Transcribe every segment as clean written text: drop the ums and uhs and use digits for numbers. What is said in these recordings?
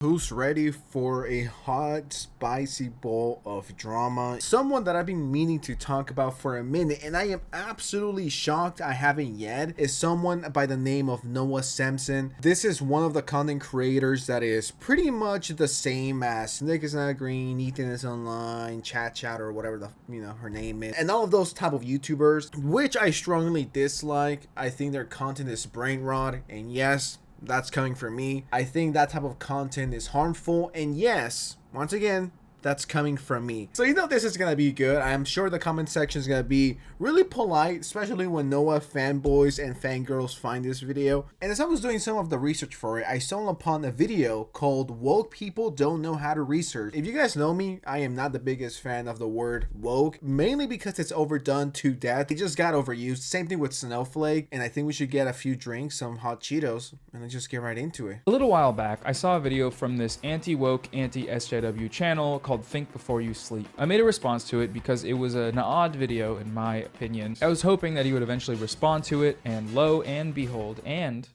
Who's ready for a hot, spicy bowl of drama? Someone that I've been meaning to talk about for a minute, and I am absolutely shocked I haven't yet, is someone by the name of Noah Samsen. This is one of the content creators that is pretty much the same as nicksnotgreen, ethanisonline, chat, or whatever her name is, and all of those type of YouTubers, which I strongly dislike. I think their content is brain rot, and yes, that's coming from me. I think that type of content is harmful, and yes, once again, that's coming from me. So this is gonna be good. I'm sure the comment section is gonna be really polite, especially when Noah fanboys and fangirls find this video. And as I was doing some of the research for it, I stumbled upon a video called "Woke People Don't Know How to Research." If you guys know me, I am not the biggest fan of the word woke, mainly because it's overdone to death. It just got overused. Same thing with Snowflake, and I think we should get a few drinks, some hot Cheetos, and then just get right into it. A little while back, I saw a video from this anti-woke, anti-SJW channel called Think Before You Sleep. I made a response to it because it was an odd video in my opinion. I was hoping that he would eventually respond to it, and lo and behold, and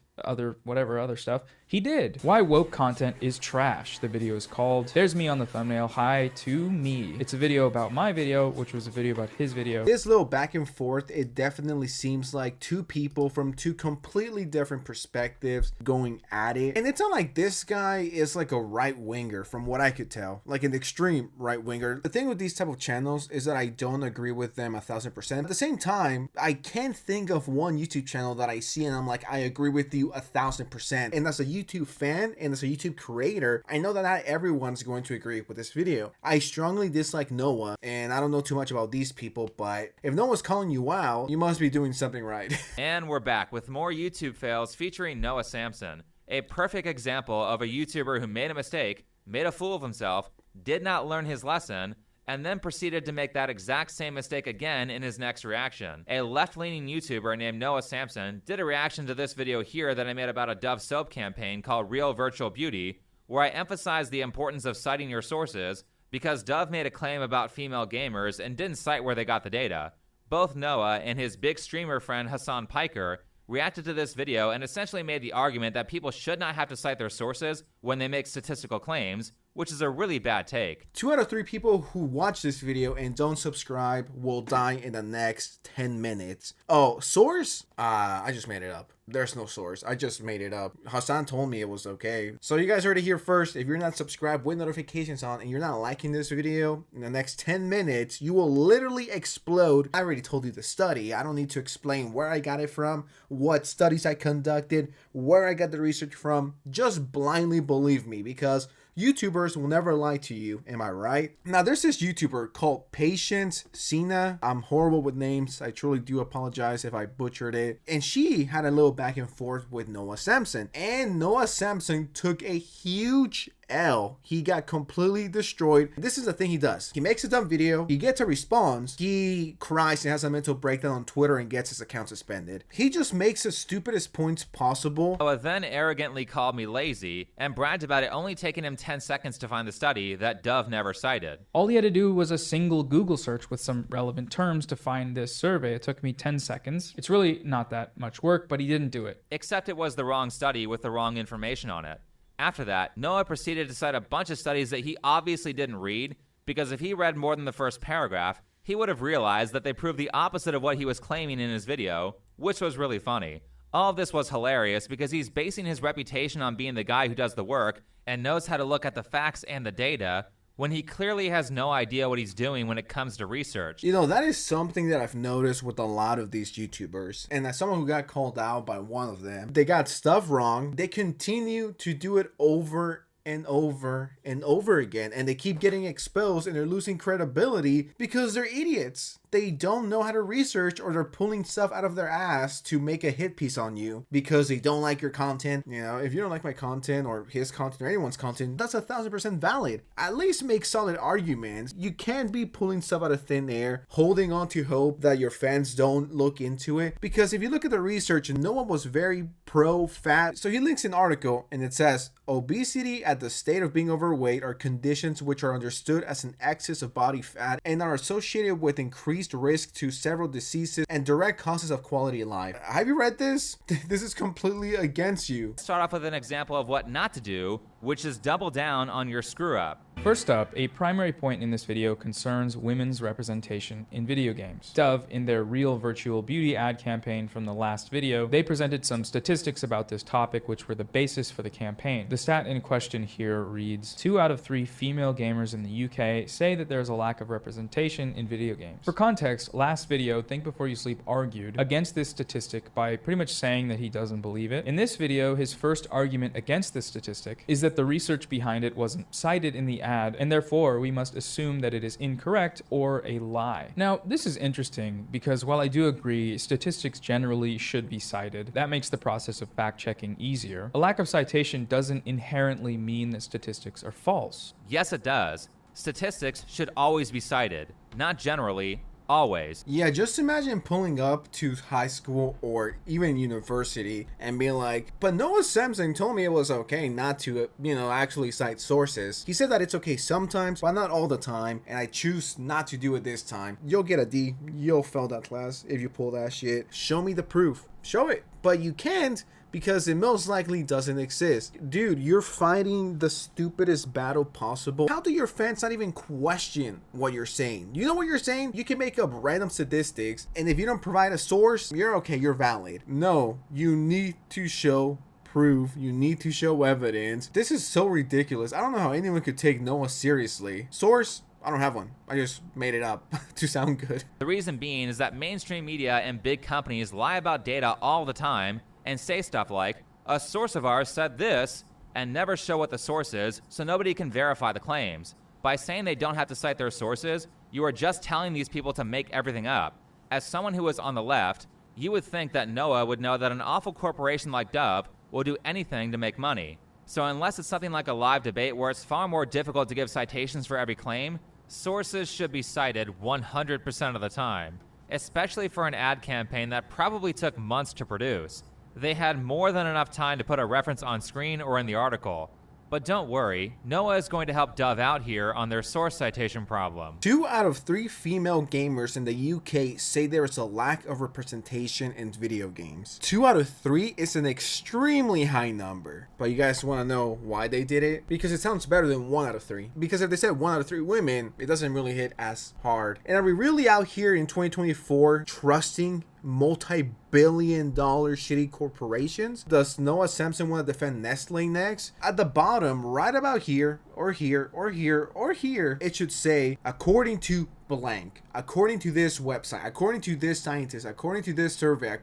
whatever other stuff, he did. Why woke content is trash, the video is called. There's me on the thumbnail. Hi to me. It's a video about my video, which was a video about his video. This little back and forth, it definitely seems like two people from two completely different perspectives going at it. And it's not like this guy is like a right winger from what I could tell, like an extreme right winger. The thing with these type of channels is that I don't agree with them 1000%. At the same time, I can't think of one YouTube channel that I see and I'm like, I agree with you 1000%. And that's a YouTube fan and as a YouTube creator, I know that not everyone's going to agree with this video. I strongly dislike Noah, and I don't know too much about these people, but if Noah's calling you out, you must be doing something right. And we're back with more YouTube fails featuring Noah Samsen, a perfect example of a YouTuber who made a mistake, made a fool of himself, did not learn his lesson, and then proceeded to make that exact same mistake again in his next reaction. A left-leaning YouTuber named Noah Samsen did a reaction to this video here that I made about a Dove soap campaign called Real Virtual Beauty, where I emphasized the importance of citing your sources because Dove made a claim about female gamers and didn't cite where they got the data. Both Noah and his big streamer friend Hasan Piker reacted to this video and essentially made the argument that people should not have to cite their sources when they make statistical claims, which is a really bad take. 2 out of 3 people who watch this video and don't subscribe will die in the next 10 minutes. Oh, source? I just made it up. There's no source. I just made it up. Hasan told me it was okay. So you guys heard it here first. If you're not subscribed with notifications on and you're not liking this video, in the next 10 minutes, you will literally explode. I already told you the study. I don't need to explain where I got it from, what studies I conducted, where I got the research from. Just blindly believe me because YouTubers will never lie to you, am I right? Now, there's this YouTuber called Patience Sina. I'm horrible with names. I truly do apologize if I butchered it. And she had a little back and forth with Noah Samsen. And Noah Samsen took a huge L. He got completely destroyed. This is the thing he does. He makes a dumb video. He gets a response. He cries and has a mental breakdown on Twitter and gets his account suspended. He just makes the stupidest points possible. Noah then arrogantly called me lazy and bragged about it only taking him 10 seconds to find the study that Dove never cited. All he had to do was a single Google search with some relevant terms to find this survey. It took me 10 seconds. It's really not that much work, but he didn't do it. Except it was the wrong study with the wrong information on it. After that, Noah proceeded to cite a bunch of studies that he obviously didn't read, because if he read more than the first paragraph, he would have realized that they proved the opposite of what he was claiming in his video, which was really funny. All of this was hilarious because he's basing his reputation on being the guy who does the work and knows how to look at the facts and the data, when he clearly has no idea what he's doing when it comes to research. That is something that I've noticed with a lot of these YouTubers. And as someone who got called out by one of them, they got stuff wrong. They continue to do it over and over and over again. And they keep getting exposed and they're losing credibility because they're idiots. They don't know how to research, or they're pulling stuff out of their ass to make a hit piece on you because they don't like your content. If you don't like my content or his content or anyone's content, that's 1000% valid. At least make solid arguments. You can't be pulling stuff out of thin air, holding on to hope that your fans don't look into it. Because if you look at the research, no one was very pro-fat. So he links an article and it says, obesity at the state of being overweight are conditions which are understood as an excess of body fat and are associated with increased increased risk to several diseases and direct causes of quality of life. Have you read this? This is completely against you. Start off with an example of what not to do, which is double down on your screw up. First up, a primary point in this video concerns women's representation in video games. Dove, in their Real Virtual Beauty ad campaign from the last video, they presented some statistics about this topic which were the basis for the campaign. The stat in question here reads, 2 out of 3 female gamers in the UK say that there's a lack of representation in video games. For context, last video, Think Before You Sleep argued against this statistic by pretty much saying that he doesn't believe it. In this video, his first argument against this statistic is that the research behind it wasn't cited in the ad, and therefore we must assume that it is incorrect or a lie. Now, this is interesting because while I do agree statistics generally should be cited, that makes the process of fact-checking easier. A lack of citation doesn't inherently mean that statistics are false. Yes, it does. Statistics should always be cited, not generally, always. Yeah, just imagine pulling up to high school or even university and being like, but Noah Samsen told me it was okay not to, actually cite sources. He said that it's okay sometimes, but not all the time, and I choose not to do it this time. You'll get a D. You'll fail that class if you pull that shit. Show me the proof. Show it. But you can't, because it most likely doesn't exist. Dude, you're fighting the stupidest battle possible. How do your fans not even question what you're saying? You know what you're saying? You can make up random statistics, and if you don't provide a source, you're okay, you're valid. No, you need to show proof. You need to show evidence. This is so ridiculous. I don't know how anyone could take Noah seriously. Source? I don't have one. I just made it up to sound good. The reason being is that mainstream media and big companies lie about data all the time and say stuff like, a source of ours said this, and never show what the source is, so nobody can verify the claims. By saying they don't have to cite their sources, you are just telling these people to make everything up. As someone who is on the left, you would think that Noah would know that an awful corporation like Dove will do anything to make money. So unless it's something like a live debate where it's far more difficult to give citations for every claim, sources should be cited 100% of the time, especially for an ad campaign that probably took months to produce. They had more than enough time to put a reference on screen or in the article. But don't worry, Noah is going to help Dove out here on their source citation problem. 2 out of 3 female gamers in the UK say there is a lack of representation in video games. 2 out of 3 is an extremely high number. But you guys want to know why they did it? Because it sounds better than 1 out of 3. Because if they said 1 out of 3 women, it doesn't really hit as hard. And are we really out here in 2024 trusting multi-billion-dollar shitty corporations? Does Noah Samsen want to defend Nestle next? At the bottom, right about here, or here, or here, or here, it should say, according to blank, according to this website, according to this scientist, according to this survey,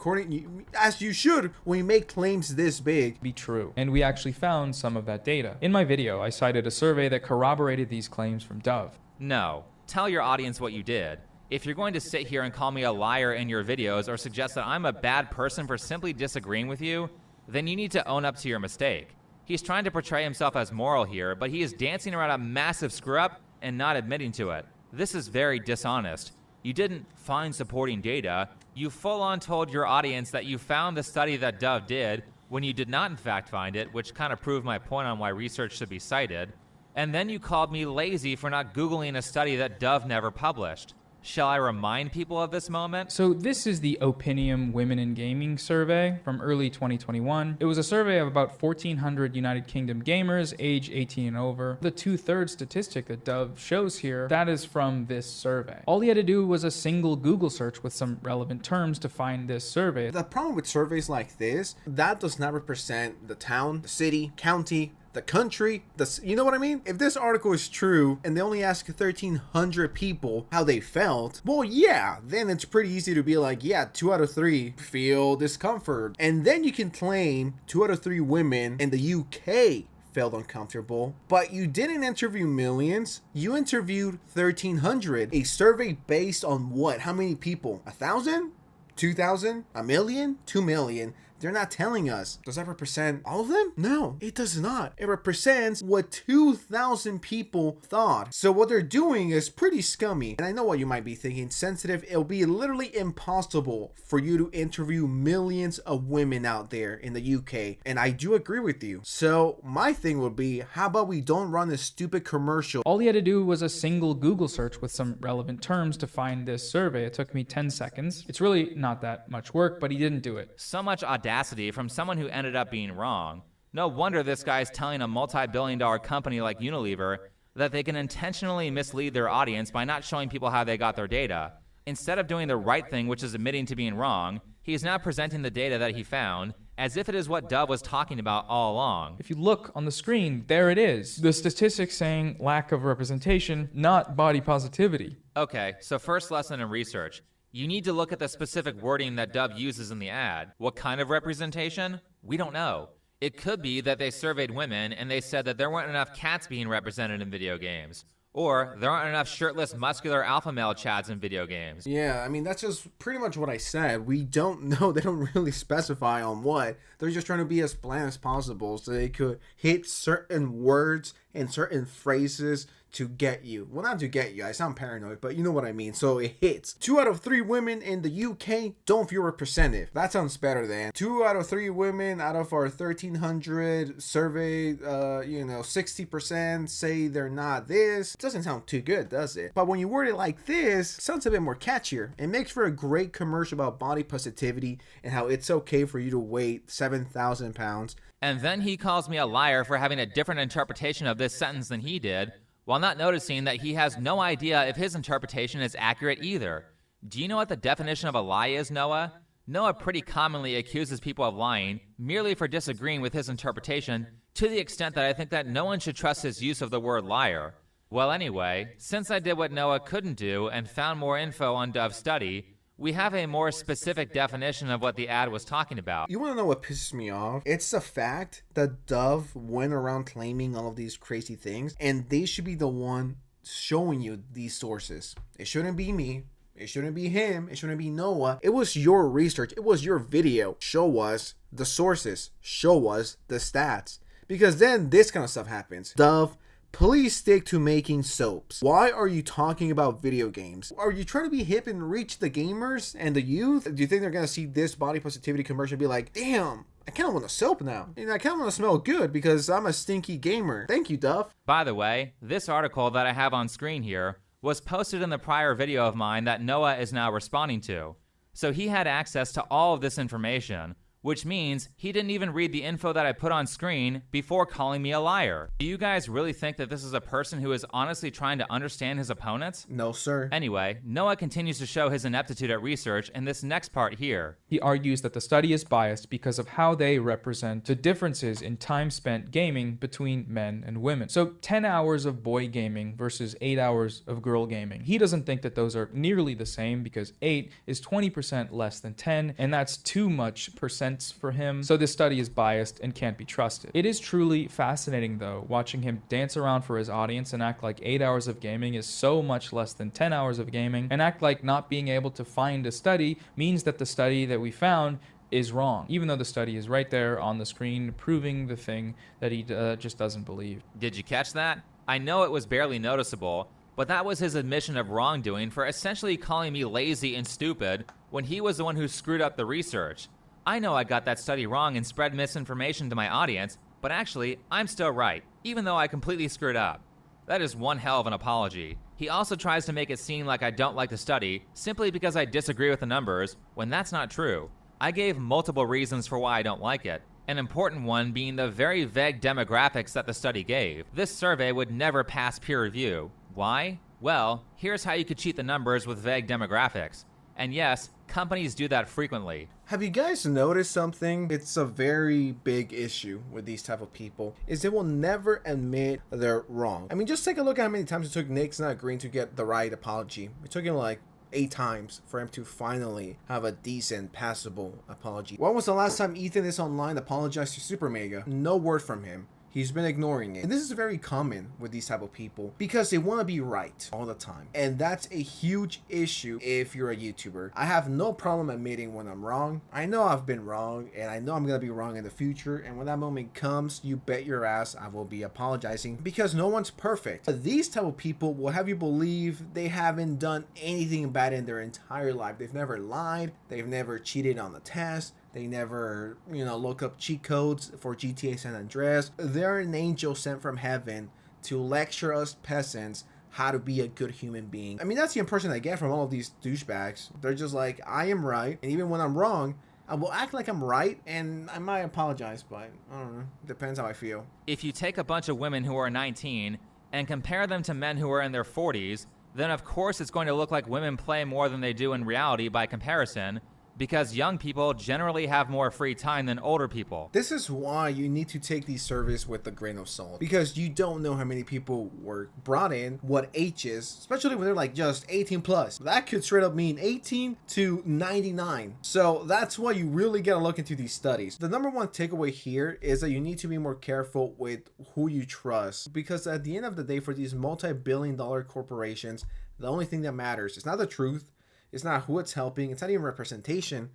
as you should when you make claims this big. Be true. And we actually found some of that data. In my video, I cited a survey that corroborated these claims from Dove. No. Tell your audience what you did. If you're going to sit here and call me a liar in your videos or suggest that I'm a bad person for simply disagreeing with you, then you need to own up to your mistake. He's trying to portray himself as moral here, but he is dancing around a massive screw-up and not admitting to it. This is very dishonest. You didn't find supporting data. You full-on told your audience that you found the study that Dove did when you did not in fact find it, which kind of proved my point on why research should be cited. And then you called me lazy for not Googling a study that Dove never published. Shall I remind people of this moment? So this is the Opinium Women in Gaming survey from early 2021. It was a survey of about 1,400 United Kingdom gamers age 18 and over. The 2/3 statistic that Dove shows here, that is from this survey. All he had to do was a single Google search with some relevant terms to find this survey. The problem with surveys like this, that does not represent the town, the city, county, the country, you know what I mean? If this article is true and they only ask 1,300 people how they felt, well, yeah, then it's pretty easy to be like, yeah, 2 out of 3 feel discomfort. And then you can claim 2 out of 3 women in the UK felt uncomfortable, but you didn't interview millions. You interviewed 1,300. A survey based on what? How many people? 1,000? 2,000? 1 million? 2 million? They're not telling us. Does that represent all of them? No, it does not. It represents what 2,000 people thought. So what they're doing is pretty scummy. And I know what you might be thinking. Sensitive, it'll be literally impossible for you to interview millions of women out there in the UK. And I do agree with you. So my thing would be, how about we don't run this stupid commercial? All he had to do was a single Google search with some relevant terms to find this survey. It took me 10 seconds. It's really not that much work, but he didn't do it. So much audacity from someone who ended up being wrong. No wonder this guy's telling a multi-billion-dollar company like Unilever that they can intentionally mislead their audience by not showing people how they got their data. Instead of doing the right thing, which is admitting to being wrong, he is now presenting the data that he found as if it is what Dove was talking about all along. If you look on the screen, there it is. The statistics saying lack of representation, not body positivity. Okay, so first lesson in research. You need to look at the specific wording that Dove uses in the ad. What kind of representation? We don't know. It could be that they surveyed women and they said that there weren't enough cats being represented in video games. Or there aren't enough shirtless, muscular alpha male chads in video games. Yeah, I mean, that's just pretty much what I said. We don't know. They don't really specify on what. They're just trying to be as bland as possible so they could hit certain words and certain phrases to get you. Well, not to get you. I sound paranoid, but you know what I mean. So it hits. 2 out of 3 women in the UK don't feel representative. That sounds better than 2 out of 3 women out of our 1,300 surveyed, 60% say they're not this. It doesn't sound too good, does it? But when you word it like this, it sounds a bit more catchier. It makes for a great commercial about body positivity and how it's okay for you to weigh 7,000 pounds. And then he calls me a liar for having a different interpretation of this sentence than he did, while not noticing that he has no idea if his interpretation is accurate either. Do you know what the definition of a lie is, Noah? Noah pretty commonly accuses people of lying merely for disagreeing with his interpretation, to the extent that I think that no one should trust his use of the word liar. Well, anyway, since I did what Noah couldn't do and found more info on Dove's study, we have a more specific definition of what the ad was talking about. You want to know what pisses me off? It's the fact that Dove went around claiming all of these crazy things, and they should be the one showing you these sources. It shouldn't be me. It shouldn't be him. It shouldn't be Noah. It was your research. It was your video. Show us the sources. Show us the stats. Because then this kind of stuff happens. Dove, please stick to making soaps. Why are you talking about video games? Are you trying to be hip and reach the gamers and the youth? Do you think they're going to see this body positivity commercial and be like, damn, I kind of want a soap now. And I kind of want to smell good because I'm a stinky gamer. Thank you, Duff. By the way, this article that I have on screen here was posted in the prior video of mine that Noah is now responding to. So he had access to all of this information, which means he didn't even read the info that I put on screen before calling me a liar. Do you guys really think that this is a person who is honestly trying to understand his opponents? No, sir. Anyway, Noah continues to show his ineptitude at research in this next part here. He argues that the study is biased because of how they represent the differences in time spent gaming between men and women. So 10 hours of boy gaming versus 8 hours of girl gaming. He doesn't think that those are nearly the same because 8 is 20% less than 10, and that's too much percent for him, so this study is biased and can't be trusted. It is truly fascinating, though, watching him dance around for his audience and act like 8 hours of gaming is so much less than 10 hours of gaming, and act like not being able to find a study means that the study that we found is wrong, even though the study is right there on the screen proving the thing that he just doesn't believe. Did you catch that? I know it was barely noticeable, but that was his admission of wrongdoing for essentially calling me lazy and stupid when he was the one who screwed up the research. I know I got that study wrong and spread misinformation to my audience, but actually, I'm still right, even though I completely screwed up. That is one hell of an apology. He also tries to make it seem like I don't like the study simply because I disagree with the numbers, when that's not true. I gave multiple reasons for why I don't like it, an important one being the very vague demographics that the study gave. This survey would never pass peer review. Why? Well, here's how you could cheat the numbers with vague demographics. And yes, companies do that frequently. Have you guys noticed something? It's a very big issue with these type of people, is they will never admit they're wrong. I mean, just take a look at how many times it took nicksnotgreen to get the right apology. It took him like 8 times for him to finally have a decent, passable apology. When was the last time ethanisonline apologized to Super Mega? No word from him. He's been ignoring it. And this is very common with these type of people because they want to be right all the time. And that's a huge issue if you're a YouTuber. I have no problem admitting when I'm wrong. I know I've been wrong and I know I'm going to be wrong in the future. And when that moment comes, you bet your ass I will be apologizing because no one's perfect. But these type of people will have you believe they haven't done anything bad in their entire life. They've never lied. They've never cheated on the test. They never, look up cheat codes for GTA San Andreas. They're an angel sent from heaven to lecture us peasants how to be a good human being. I mean, that's the impression I get from all of these douchebags. They're just like, I am right, and even when I'm wrong, I will act like I'm right, and I might apologize, but I don't know. Depends how I feel. If you take a bunch of women who are 19 and compare them to men who are in their 40s, then of course it's going to look like women play more than they do in reality by comparison, because young people generally have more free time than older people. This is why you need to take these surveys with a grain of salt, because you don't know how many people were brought in, what age is, especially when they're like just 18 plus. That could straight up mean 18 to 99. So that's why you really gotta look into these studies. The number one takeaway here is that you need to be more careful with who you trust, because at the end of the day, for these multi-billion-dollar corporations, the only thing that matters is not the truth. It's not who it's helping. It's not even representation.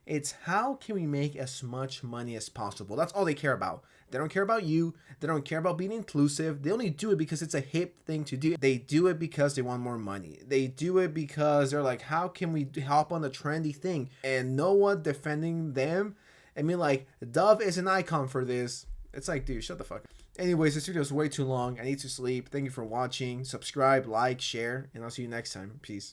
It's how can we make as much money as possible. That's all they care about. They don't care about you. They don't care about being inclusive. They only do it because it's a hip thing to do. They do it because they want more money. They do it because they're like, how can we hop on the trendy thing? And no one defending them. I mean, like, Dove is an icon for this. It's like, dude, shut the fuck up. Anyways, this video is way too long. I need to sleep. Thank you for watching. Subscribe, like, share, and I'll see you next time. Peace.